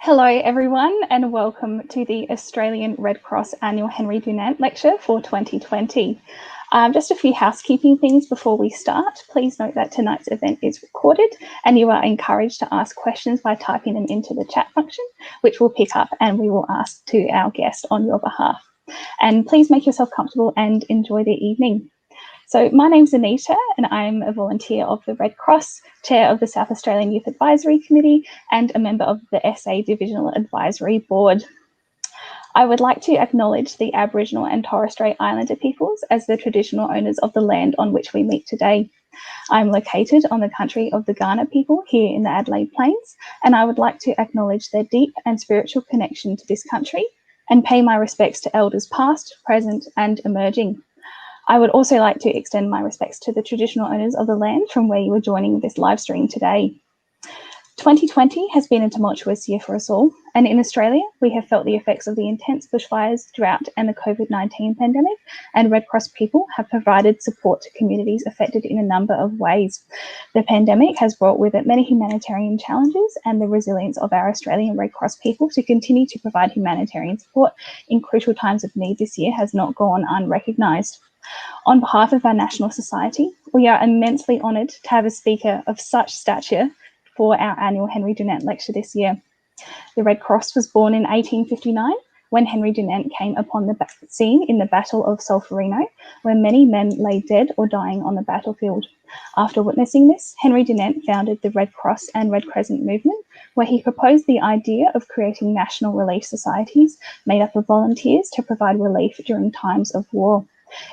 Hello everyone and welcome to the Australian Red Cross Annual Henri Dunant Lecture for 2020. Just a few housekeeping things before we start. Please note that tonight's event is recorded and you are encouraged to ask questions by typing them into the chat function, which we'll pick up and we will ask to our guest on your behalf. And please make yourself comfortable and enjoy the evening. So my name's Anita and I'm a volunteer of the Red Cross, Chair of the South Australian Youth Advisory Committee and a member of the SA Divisional Advisory Board. I would like to acknowledge the Aboriginal and Torres Strait Islander peoples as the traditional owners of the land on which we meet today. I'm located on the country of the Kaurna people here in the Adelaide Plains, and I would like to acknowledge their deep and spiritual connection to this country and pay my respects to elders past, present and emerging. I would also like to extend my respects to the traditional owners of the land from where you are joining this live stream today. 2020 has been a tumultuous year for us all, and in Australia, we have felt the effects of the intense bushfires, drought and the COVID-19 pandemic, and Red Cross people have provided support to communities affected in a number of ways. The pandemic has brought with it many humanitarian challenges, and the resilience of our Australian Red Cross people to continue to provide humanitarian support in crucial times of need this year has not gone unrecognised. On behalf of our National Society, we are immensely honoured to have a speaker of such stature for our annual Henri Dunant Lecture this year. The Red Cross was born in 1859 when Henri Dunant came upon the scene in the Battle of Solferino, where many men lay dead or dying on the battlefield. After witnessing this, Henri Dunant founded the Red Cross and Red Crescent movement, where he proposed the idea of creating national relief societies made up of volunteers to provide relief during times of war.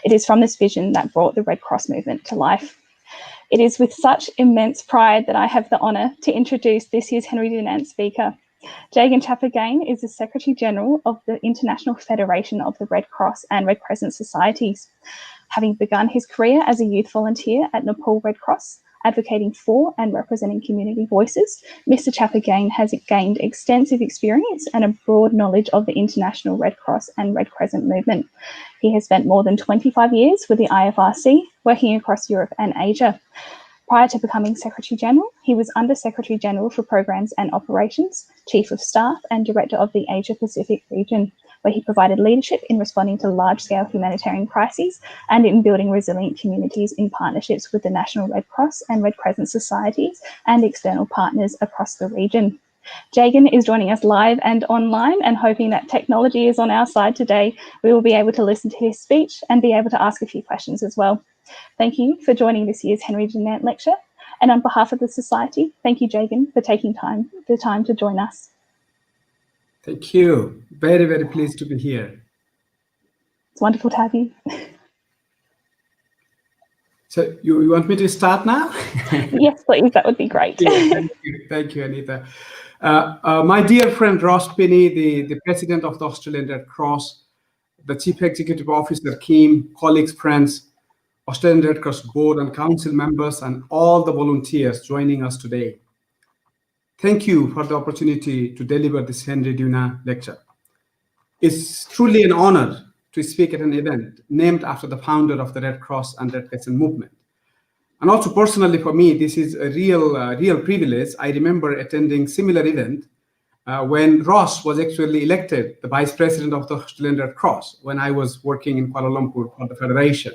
It is from this vision that brought the Red Cross movement to life. It is with such immense pride that I have the honour to introduce this year's Henri Dunant speaker. Jagan Chapagain is the Secretary General of the International Federation of the Red Cross and Red Crescent Societies. Having begun his career as a youth volunteer at Nepal Red Cross, advocating for and representing community voices, Mr. Chapagain has gained extensive experience and a broad knowledge of the international Red Cross and Red Crescent movement. He has spent more than 25 years with the IFRC, working across Europe and Asia. Prior to becoming Secretary General, he was Under Secretary General for Programs and Operations, Chief of Staff and Director of the Asia Pacific region, where he provided leadership in responding to large-scale humanitarian crises and in building resilient communities in partnerships with the National Red Cross and Red Crescent Societies and external partners across the region. Jagan is joining us live and online, and hoping that technology is on our side today, we will be able to listen to his speech and be able to ask a few questions as well. Thank you for joining this year's Henri Dunant Lecture. And on behalf of the Society, thank you, Jagan, for taking the time to join us. Thank you. Very, very pleased to be here. It's wonderful to have you. So you want me to start now? Yes, please. That would be great. Yeah, thank you, Anita. My dear friend Ross Pinney, the President of the Australian Red Cross, the Chief Executive Officer Kim, colleagues, friends, Australian Red Cross Board and Council members, and all the volunteers joining us today. Thank you for the opportunity to deliver this Henri Dunant lecture. It's truly an honor to speak at an event named after the founder of the Red Cross and Red Crescent movement. And also personally for me, this is a real privilege. I remember attending similar event when Ross was actually elected the Vice President of the Australian Red Cross when I was working in Kuala Lumpur for the Federation.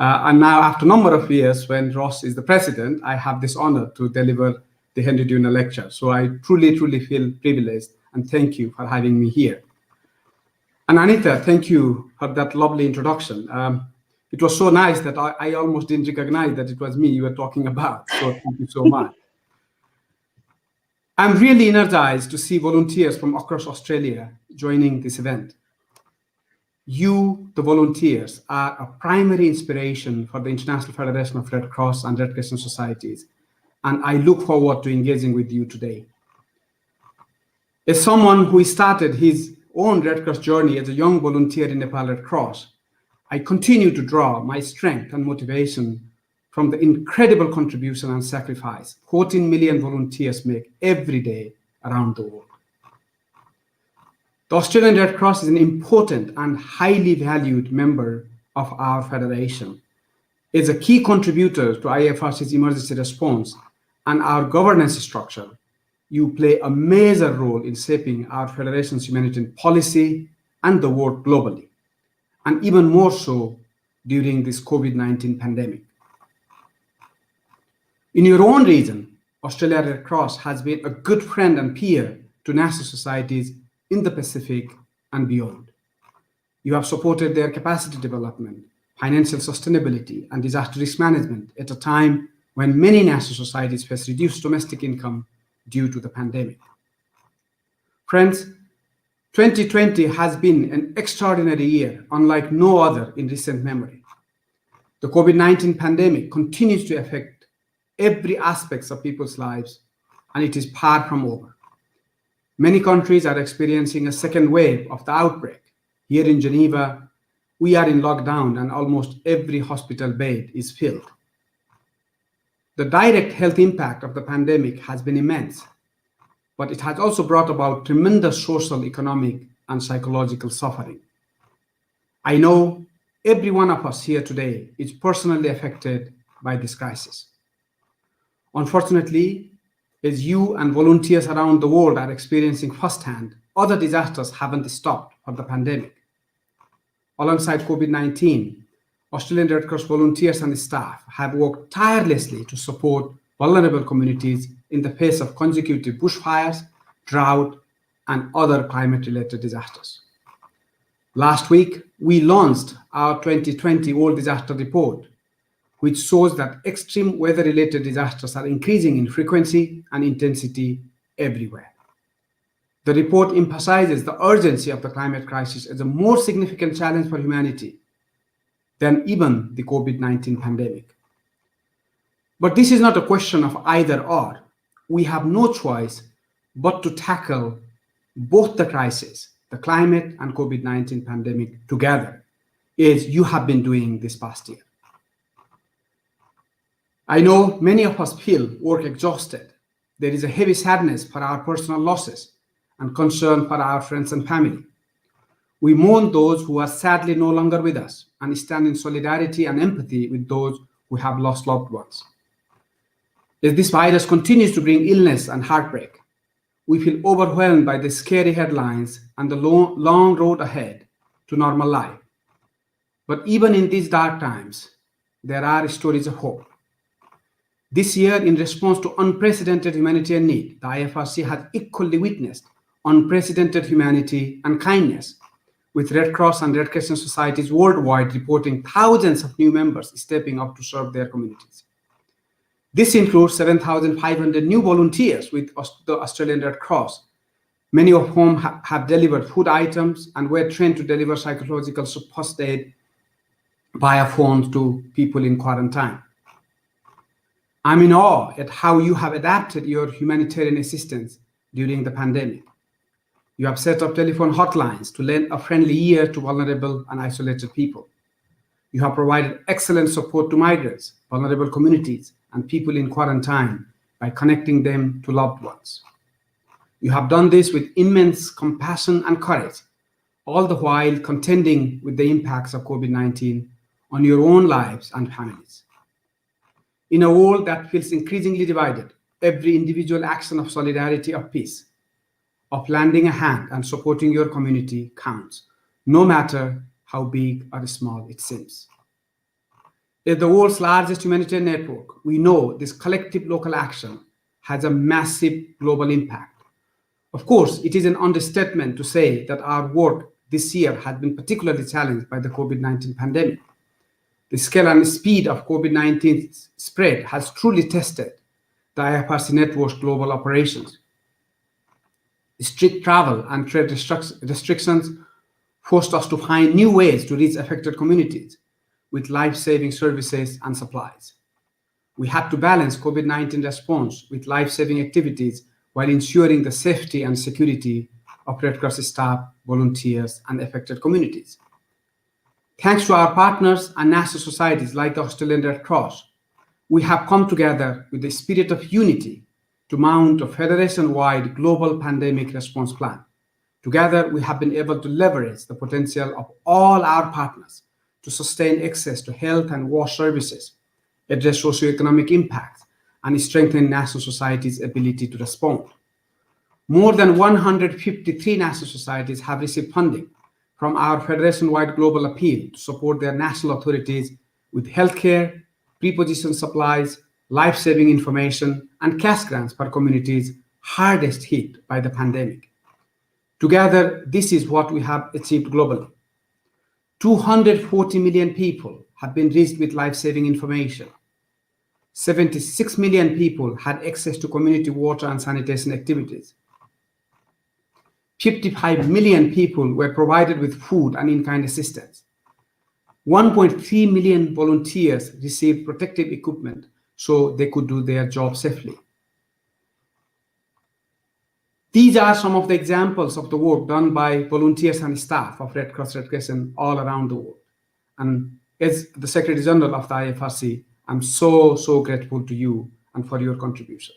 And now after a number of years, when Ross is the President, I have this honor to deliver the Henri Dunant lecture. So I truly feel privileged, and thank you for having me here. And Anita, thank you for that lovely introduction. It was so nice that I almost didn't recognize that it was me you were talking about. So thank you so much. I'm really energized to see volunteers from across Australia joining this event. You, the volunteers, are a primary inspiration for the International Federation of Red Cross and Red Crescent Societies, and I look forward to engaging with you today. As someone who started his own Red Cross journey as a young volunteer in Nepal Red Cross, I continue to draw my strength and motivation from the incredible contribution and sacrifice 14 million volunteers make every day around the world. The Australian Red Cross is an important and highly valued member of our federation. It's a key contributor to IFRC's emergency response and our governance structure, You play a major role in shaping our Federation's humanitarian policy and the work globally, and even more so during this COVID-19 pandemic. In your own region, Australia Red Cross has been a good friend and peer to national societies in the Pacific and beyond. You have supported their capacity development, financial sustainability, and disaster risk management at a time when many national societies face reduced domestic income due to the pandemic. Friends, 2020 has been an extraordinary year, unlike no other in recent memory. The COVID-19 pandemic continues to affect every aspect of people's lives, and it is far from over. Many countries are experiencing a second wave of the outbreak. Here in Geneva, we are in lockdown and almost every hospital bed is filled. The direct health impact of the pandemic has been immense, but it has also brought about tremendous social, economic, and psychological suffering. I know every one of us here today is personally affected by this crisis. Unfortunately, as you and volunteers around the world are experiencing firsthand, other disasters haven't stopped for the pandemic. Alongside COVID-19, Australian Red Cross volunteers and staff have worked tirelessly to support vulnerable communities in the face of consecutive bushfires, drought, and other climate-related disasters. Last week, we launched our 2020 World Disaster Report, which shows that extreme weather-related disasters are increasing in frequency and intensity everywhere. The report emphasizes the urgency of the climate crisis as a more significant challenge for humanity than even the COVID-19 pandemic. But this is not a question of either or. We have no choice but to tackle both the crises, the climate and COVID-19 pandemic, together, as you have been doing this past year. I know many of us feel work exhausted. There is a heavy sadness for our personal losses and concern for our friends and family. We mourn those who are sadly no longer with us and stand in solidarity and empathy with those who have lost loved ones. As this virus continues to bring illness and heartbreak, we feel overwhelmed by the scary headlines and the long road ahead to normal life. But even in these dark times, there are stories of hope. This year, in response to unprecedented humanitarian need, the IFRC has equally witnessed unprecedented humanity and kindness, with Red Cross and Red Crescent societies worldwide reporting thousands of new members stepping up to serve their communities. This includes 7,500 new volunteers with the Australian Red Cross, many of whom have delivered food items and were trained to deliver psychological first aid via phone to people in quarantine. I'm in awe at how you have adapted your humanitarian assistance during the pandemic. You have set up telephone hotlines to lend a friendly ear to vulnerable and isolated people. You have provided excellent support to migrants, vulnerable communities, and people in quarantine by connecting them to loved ones. You have done this with immense compassion and courage, all the while contending with the impacts of COVID-19 on your own lives and families. In a world that feels increasingly divided, every individual action of solidarity, of peace, of lending a hand and supporting your community counts, no matter how big or small it seems. As the world's largest humanitarian network, we know this collective local action has a massive global impact. Of course, it is an understatement to say that our work this year has been particularly challenged by the COVID-19 pandemic. The scale and speed of COVID-19's spread has truly tested the IFRC network's global operations. Strict travel and trade restrictions forced us to find new ways to reach affected communities with life-saving services and supplies. We had to balance COVID-19 response with life-saving activities while ensuring the safety and security of Red Cross staff, volunteers, and affected communities. Thanks to our partners and national societies like the Australian Red Cross, we have come together with the spirit of unity to mount a federation-wide global pandemic response plan. Together, we have been able to leverage the potential of all our partners to sustain access to health and wash services, address socioeconomic impacts, and strengthen national society's ability to respond. More than 153 national societies have received funding from our federation-wide global appeal to support their national authorities with healthcare, preposition supplies, life-saving information, and cash grants for communities hardest hit by the pandemic. Together, this is what we have achieved globally. 240 million people have been reached with life-saving information. 76 million people had access to community water and sanitation activities. 55 million people were provided with food and in-kind assistance. 1.3 million volunteers received protective equipment so they could do their job safely. These are some of the examples of the work done by volunteers and staff of Red Cross Red Crescent all around the world. And as the Secretary General of the IFRC, I'm so grateful to you and for your contribution.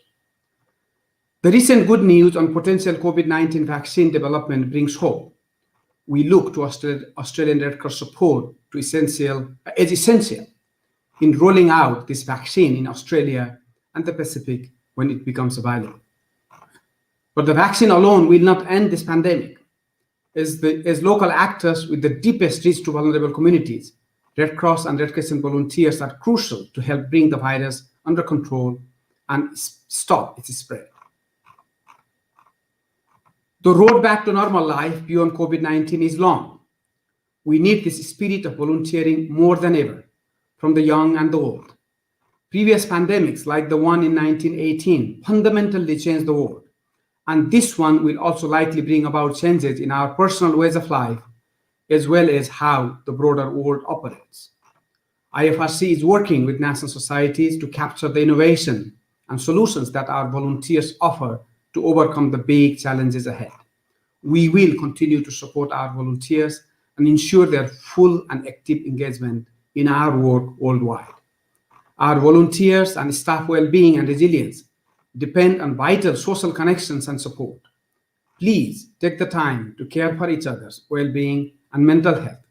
The recent good news on potential COVID-19 vaccine development brings hope. We look to Australian Red Cross support as essential in rolling out this vaccine in Australia and the Pacific when it becomes available. But the vaccine alone will not end this pandemic. As local actors with the deepest reach to vulnerable communities, Red Cross and Red Crescent volunteers are crucial to help bring the virus under control and stop its spread. The road back to normal life beyond COVID-19 is long. We need this spirit of volunteering more than ever, from the young and the old. Previous pandemics, like the one in 1918, fundamentally changed the world. And this one will also likely bring about changes in our personal ways of life, as well as how the broader world operates. IFRC is working with national societies to capture the innovation and solutions that our volunteers offer to overcome the big challenges ahead. We will continue to support our volunteers and ensure their full and active engagement in our work worldwide. Our volunteers and staff well-being and resilience depend on vital social connections and support. Please take the time to care for each other's well-being and mental health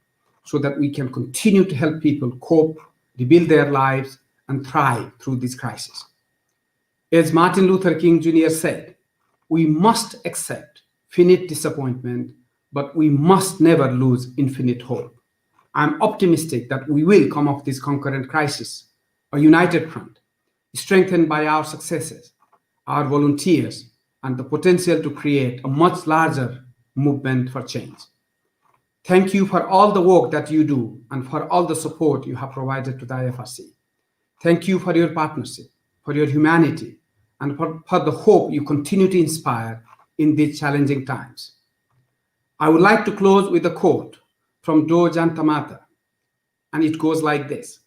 so that we can continue to help people cope, rebuild their lives, and thrive through this crisis. As Martin Luther King Jr. said, we must accept finite disappointment, but we must never lose infinite hope. I'm optimistic that we will come off this concurrent crisis, a united front, strengthened by our successes, our volunteers, and the potential to create a much larger movement for change. Thank you for all the work that you do and for all the support you have provided to the IFRC. Thank you for your partnership, for your humanity, and for the hope you continue to inspire in these challenging times. I would like to close with a quote from Jagan Chapagain, and it goes like this.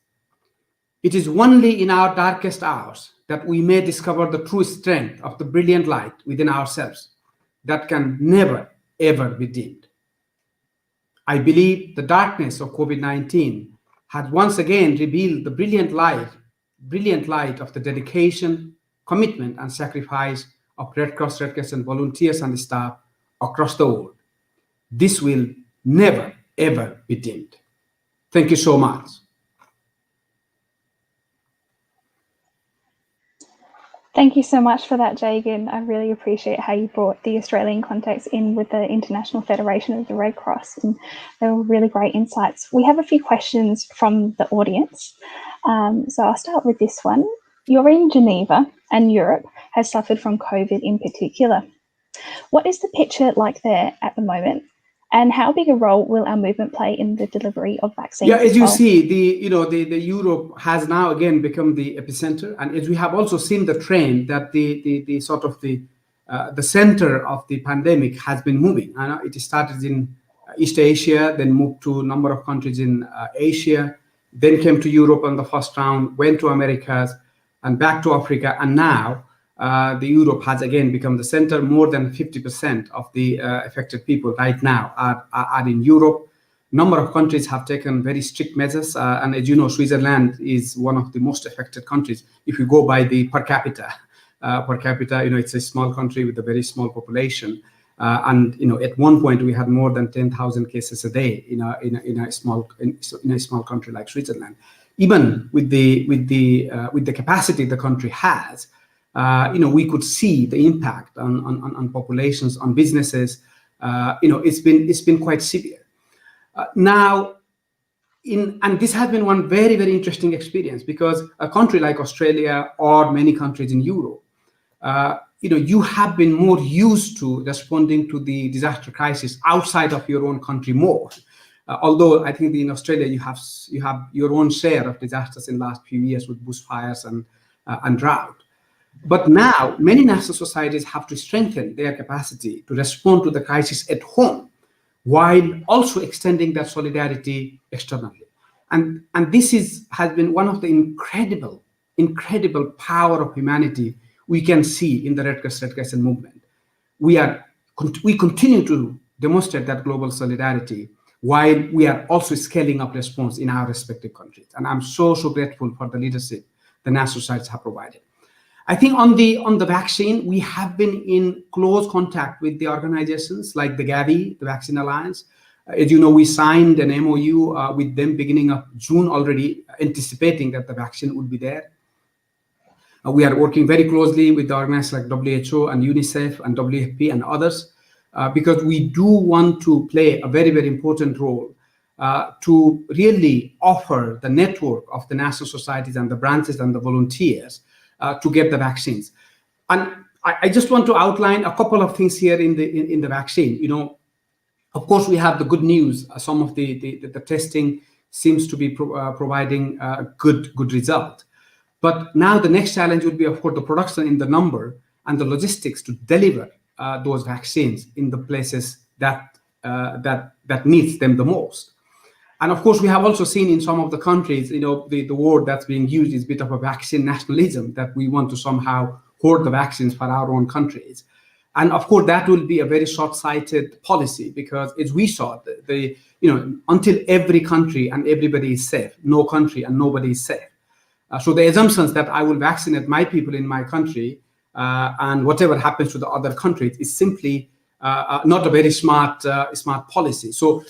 It is only in our darkest hours that we may discover the true strength of the brilliant light within ourselves that can never, ever be dimmed. I believe the darkness of COVID-19 has once again revealed the brilliant light of the dedication, commitment, and sacrifice of Red Cross Red Crescent volunteers and staff across the world. This will never, ever be dimmed. Thank you so much. Thank you so much for that, Jagan. I really appreciate how you brought the Australian context in with the International Federation of the Red Cross, and they were really great insights. We have a few questions from the audience. So I'll start with this one. You're in Geneva and Europe has suffered from COVID in particular. What is the picture like there at the moment? And how big a role will our movement play in the delivery of vaccines? Yeah, as you see, the Europe has now again become the epicenter, and as we have also seen the trend that the center of the pandemic has been moving. It started in East Asia, then moved to a number of countries in Asia, then came to Europe on the first round, went to Americas, and back to Africa, and now the Europe has again become the center. More than 50% of the affected people right now are in Europe. Number of countries have taken very strict measures, and as you know, Switzerland is one of the most affected countries. If you go by the per capita, it's a small country with a very small population, and at one point we had more than 10,000 cases a day in a small country like Switzerland. Even with the capacity the country has, we could see the impact on populations, on businesses. It's been quite severe. Now, and this has been one very, very interesting experience, because a country like Australia or many countries in Europe, you have been more used to responding to the disaster crisis outside of your own country more. Although I think in Australia you have your own share of disasters in the last few years with bushfires and drought. But now many national societies have to strengthen their capacity to respond to the crisis at home, while also extending that solidarity externally. And this has been one of the incredible power of humanity we can see in the Red Cross Red Crescent movement. We continue to demonstrate that global solidarity, while we are also scaling up response in our respective countries. And I'm so grateful for the leadership the national societies have provided. I think on the vaccine, we have been in close contact with the organizations like the Gavi, the Vaccine Alliance. As you know, we signed an MOU with them beginning of June already, anticipating that the vaccine would be there. We are working very closely with the organizations like WHO and UNICEF and WFP and others, because we do want to play a very, very important role to really offer the network of the national societies and the branches and the volunteers to get the vaccines. And I just want to outline a couple of things here in the vaccine. Of course, we have the good news. Some of the testing seems to be providing a good result. But now the next challenge would be, of course, the production in the number and the logistics to deliver those vaccines in the places that needs them the most. And of course, we have also seen in some of the countries, the word that's being used is a bit of a vaccine nationalism, that we want to somehow hoard the vaccines for our own countries. And of course, that will be a very short-sighted policy, because as we saw, until every country and everybody is safe, no country and nobody is safe. So the assumptions that I will vaccinate my people in my country and whatever happens to the other countries is simply not a very smart policy. So,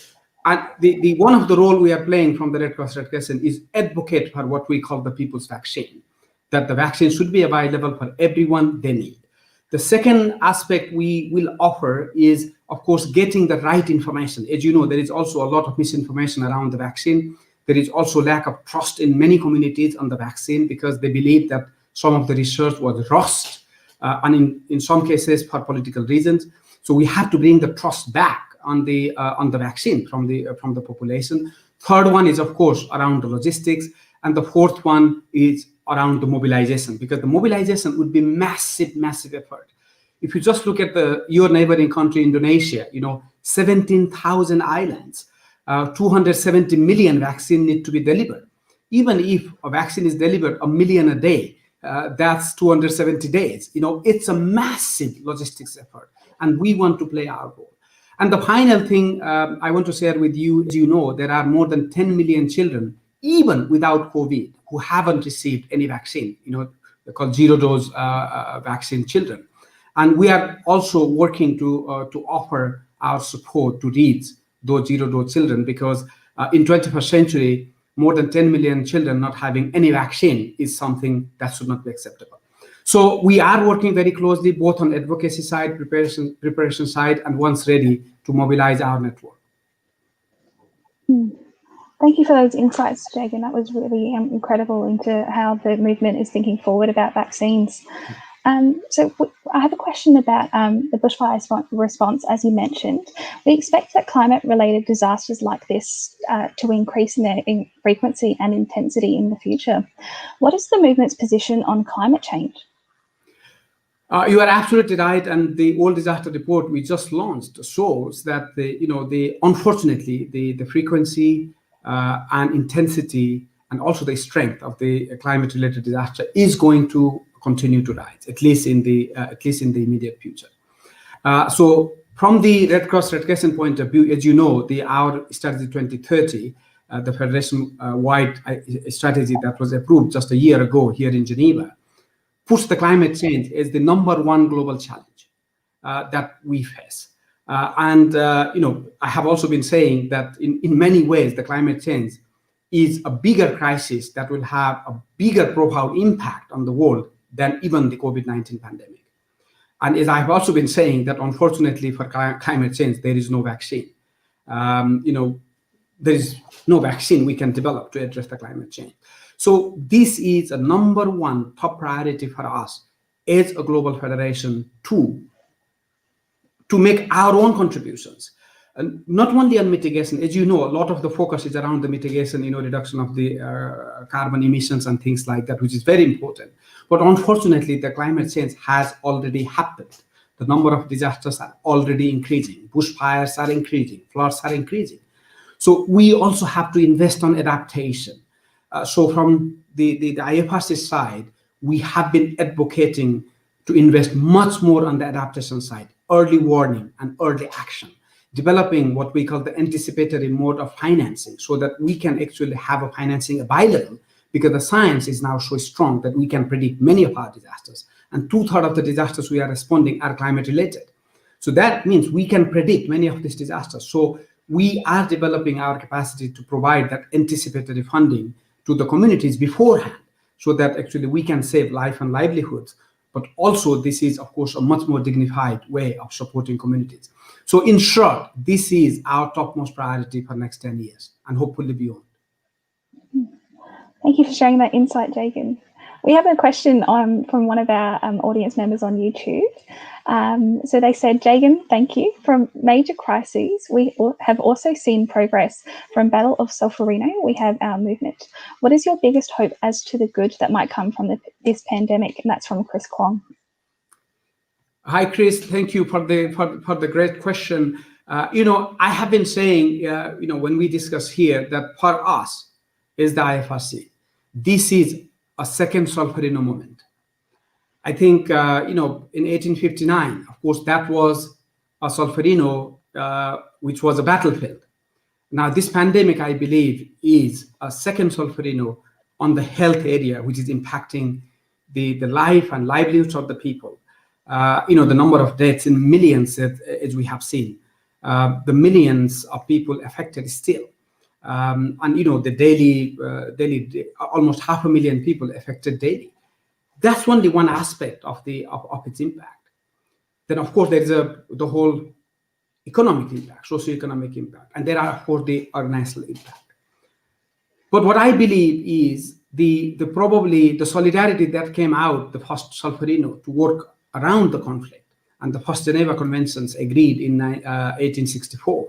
and the one of the role we are playing from the Red Cross Red Crescent is advocate for what we call the people's vaccine, that the vaccine should be available for everyone they need. The second aspect we will offer is, of course, getting the right information. As you know, there is also a lot of misinformation around the vaccine. There is also lack of trust in many communities on the vaccine, because they believe that some of the research was rushed, and in some cases for political reasons. So we have to bring the trust back on the vaccine from the population. Third one is, of course, around the logistics, and the fourth one is around the mobilization, because the mobilization would be massive effort. If you just look at your neighboring country, Indonesia, 17,000 islands, 270 million vaccine need to be delivered. Even if a vaccine is delivered 1 million a day, that's 270 days. It's a massive logistics effort, and we want to play our role. And the final thing I want to share with you, as you know, there are more than 10 million children, even without COVID, who haven't received any vaccine. They're called zero-dose vaccine children. And we are also working to offer our support to reach those zero-dose children, because in 21st century, more than 10 million children not having any vaccine is something that should not be acceptable. So we are working very closely, both on advocacy side, preparation side, and once ready to mobilize our network. Thank you for those insights, Jagan. That was really incredible into how the movement is thinking forward about vaccines. So I have a question about the bushfire response, as you mentioned. We expect that climate-related disasters like this to increase in their frequency and intensity in the future. What is the movement's position on climate change? You are absolutely right, and the World Disaster Report we just launched shows that unfortunately the frequency and intensity and also the strength of the climate-related disaster is going to continue to rise, at least in the immediate future. So from the Red Cross Red Crescent point of view, as you know, our strategy 2030, the federation-wide strategy that was approved just a year ago here in Geneva, puts the climate change as the #1 global challenge that we face. I have also been saying that in many ways, the climate change is a bigger crisis that will have a bigger profound impact on the world than even the COVID-19 pandemic. And as I've also been saying, that unfortunately for climate change, there is no vaccine. There is no vaccine we can develop to address the climate change. So this is a number one top priority for us as a global federation to make our own contributions. And not only on mitigation, as you know, a lot of the focus is around the mitigation, reduction of the carbon emissions and things like that, which is very important. But unfortunately, the climate change has already happened. The number of disasters are already increasing. Bushfires are increasing. Floods are increasing. So we also have to invest on adaptation. So from the IFRC side, we have been advocating to invest much more on the adaptation side, early warning and early action, developing what we call the anticipatory mode of financing so that we can actually have a financing available, because the science is now so strong that we can predict many of our disasters. And 2/3 of the disasters we are responding are climate related. So that means we can predict many of these disasters. So we are developing our capacity to provide that anticipatory funding to the communities beforehand so that actually we can save life and livelihoods. But also this is, of course, a much more dignified way of supporting communities. So in short, this is our topmost priority for the next 10 years and hopefully beyond. Thank you for sharing that insight, Jagan. We have a question from one of our audience members on YouTube. So they said, Jagan, thank you. From major crises, we have also seen progress. From Battle of Solferino, we have our movement. What is your biggest hope as to the good that might come from this pandemic? And that's from Chris Kwong. Hi, Chris. Thank you for the great question. I have been saying, when we discuss here, that for us is the IFRC. This is a second Solferino moment. I think, in 1859, of course, that was a Solferino, which was a battlefield. Now, this pandemic, I believe, is a second Solferino on the health area, which is impacting the life and livelihoods of the people. The number of deaths in millions, as we have seen, the millions of people affected still. And the daily almost 500,000 people affected daily. That's only one aspect of its impact. Then, of course, there is the whole economic impact, socioeconomic impact, and there are, of course, the organizational impact. But what I believe is probably the solidarity that came out the first Solferino to work around the conflict, and the first Geneva Conventions agreed in 1864.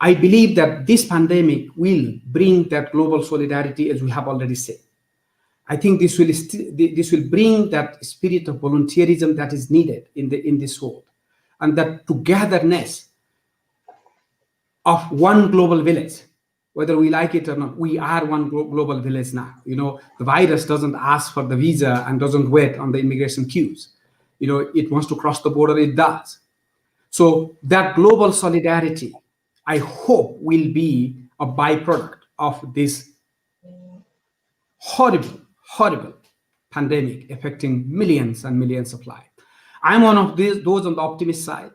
I believe that this pandemic will bring that global solidarity, as we have already said. I think this will bring that spirit of volunteerism that is needed in this world, and that togetherness of one global village. Whether we like it or not, we are one global village now. The virus doesn't ask for the visa and doesn't wait on the immigration queues. It wants to cross the border, it does. So that global solidarity, I hope, will be a byproduct of this horrible pandemic affecting millions and millions of lives. I'm one of those on the optimist side.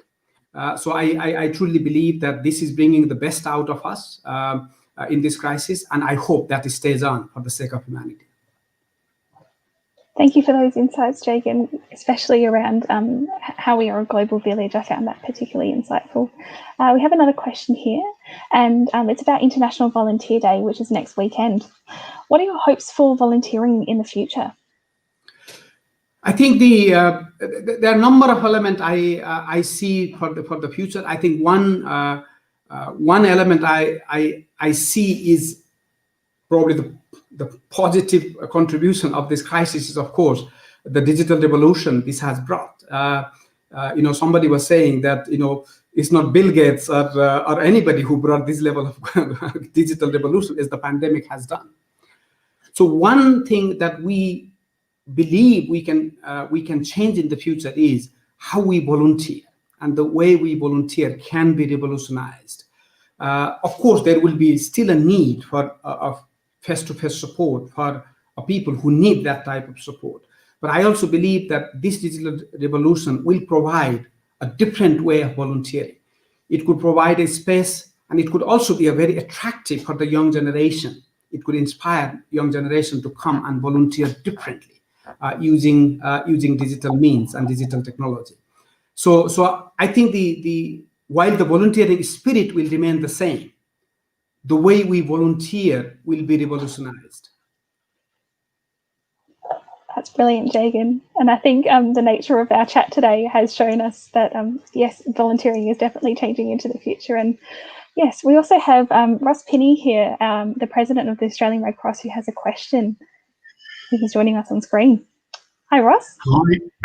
So I truly believe that this is bringing the best out of us in this crisis, and I hope that it stays on for the sake of humanity. Thank you for those insights, Jagan, especially around how we are a global village. I found that particularly insightful. We have another question here, and it's about International Volunteer Day, which is next weekend. What are your hopes for volunteering in the future? I think there are a number of elements I see for the future. I think one element I see is probably the positive contribution of this crisis is, of course, the digital revolution this has brought. Somebody was saying that it's not Bill Gates or anybody who brought this level of digital revolution as the pandemic has done. So one thing that we believe we can change in the future is how we volunteer, and the way we volunteer can be revolutionized. Of course, there will be still a need for face-to-face support for people who need that type of support. But I also believe that this digital revolution will provide a different way of volunteering. It could provide a space, and it could also be a very attractive for the young generation. It could inspire young generation to come and volunteer differently. using digital means and digital technology. So I think while the volunteering spirit will remain the same, the way we volunteer will be revolutionized. That's brilliant, Jagan. And I think the nature of our chat today has shown us that, yes, volunteering is definitely changing into the future. And yes, we also have Ross Pinney here, the president of the Australian Red Cross, who has a question. He's joining us on screen. Hi, Ross.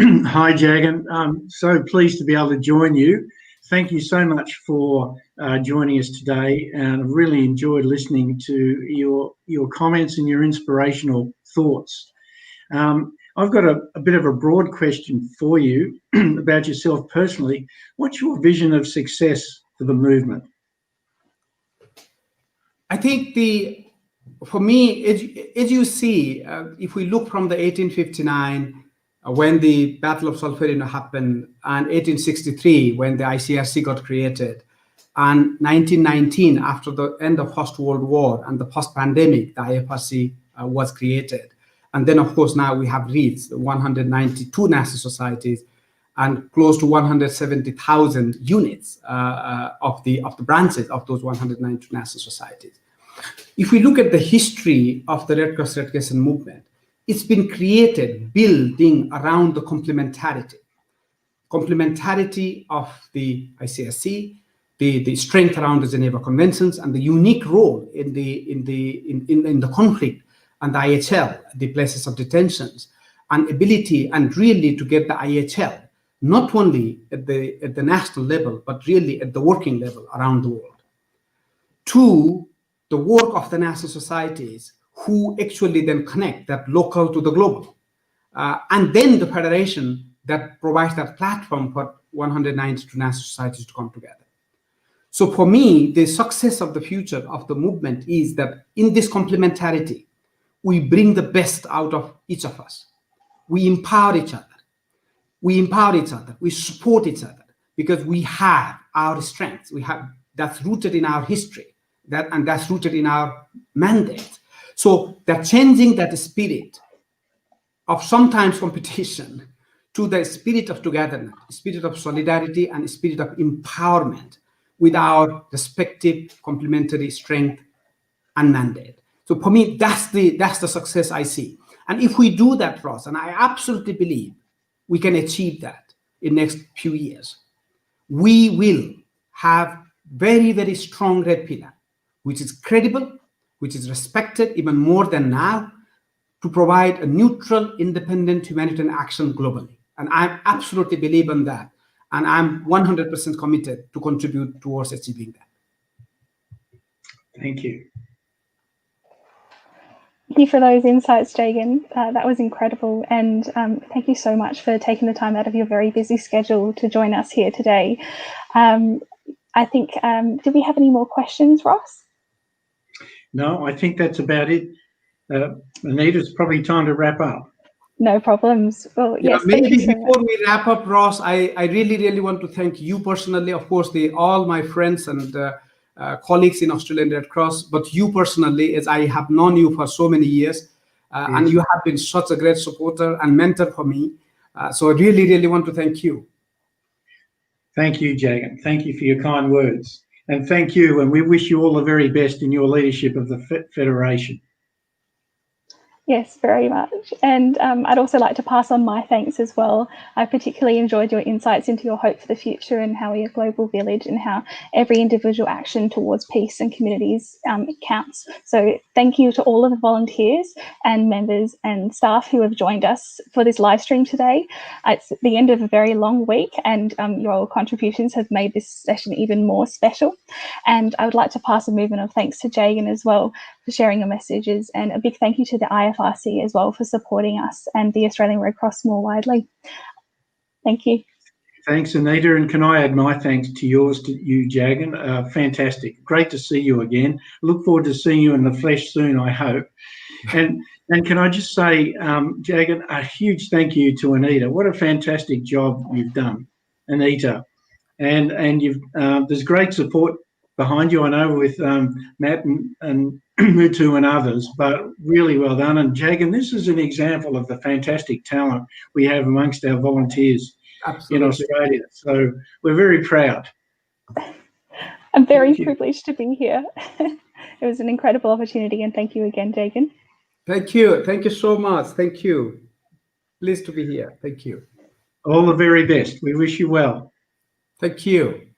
Hi, Jagan. I'm so pleased to be able to join you. Thank you so much for joining us today, and I've really enjoyed listening to your comments and your inspirational thoughts. I've got a bit of a broad question for you about yourself personally. What's your vision of success for the movement? I think for me, as you see, if we look from the 1859, when the Battle of Solferino happened, and 1863, when the ICRC got created, and 1919, after the end of First World War and the post-pandemic, the IFRC was created. And then, of course, now we have reached 192 national societies and close to 170,000 units of the branches of those 192 national societies. If we look at the history of the Red Cross Red Crescent movement, it's been created building around the complementarity of the ICRC, the strength around the Geneva Conventions, and the unique role in the conflict and the IHL, the places of detentions, and ability and really to get the IHL not only at the national level, but really at the working level around the world. Two, the work of the national societies who actually then connect that local to the global. And then the federation that provides that platform for 192 national societies to come together. So for me, the success of the future of the movement is that in this complementarity, we bring the best out of each of us. We empower each other. We support each other, because we have our strengths. That's rooted in our history, and that's rooted in our mandate. So they're changing that spirit of sometimes competition to the spirit of togetherness, spirit of solidarity, and spirit of empowerment with our respective complementary strength and mandate. So for me, that's the success I see. And if we do that, Ross, and I absolutely believe we can achieve that in the next few years, we will have very, very strong red pillar, which is credible, which is respected even more than now, to provide a neutral, independent humanitarian action globally. And I absolutely believe in that. And I'm 100% committed to contribute towards achieving that. Thank you. Thank you for those insights, Jagan. That was incredible. And thank you so much for taking the time out of your very busy schedule to join us here today. I think, do we have any more questions, Ross? No, I think that's about it. Anita, it's probably time to wrap up. No problems. Well, yes. Maybe before we wrap up, Ross, I really, really want to thank you personally, of course, all my friends and colleagues in Australian Red Cross, but you personally, as I have known you for so many years, yes. And you have been such a great supporter and mentor for me. So I really, really want to thank you. Thank you, Jagan. Thank you for your kind words. And thank you, and we wish you all the very best in your leadership of the Federation. Yes, very much. And I'd also like to pass on my thanks as well. I particularly enjoyed your insights into your hope for the future and how we're a global village and how every individual action towards peace and communities counts. So thank you to all of the volunteers and members and staff who have joined us for this live stream today. It's the end of a very long week, and your contributions have made this session even more special. And I would like to pass a movement of thanks to Jagan as well for sharing your messages, and a big thank you to the IFRC as well for supporting us and the Australian Red Cross more widely. Thank you. Thanks, Anita, and can I add my thanks to you, Jagan? Fantastic. Great to see you again. Look forward to seeing you in the flesh soon, I hope. And can I just say, Jagan, a huge thank you to Anita. What a fantastic job you've done, Anita. And you've there's great support behind you, I know, with Matt and Mutu and others, but really well done. And Jagan, this is an example of the fantastic talent we have amongst our volunteers in Australia. So we're very proud. I'm very privileged to be here. It was an incredible opportunity, and thank you again, Jagan. Thank you. Thank you so much. Thank you. Pleased to be here. Thank you. All the very best. We wish you well. Thank you.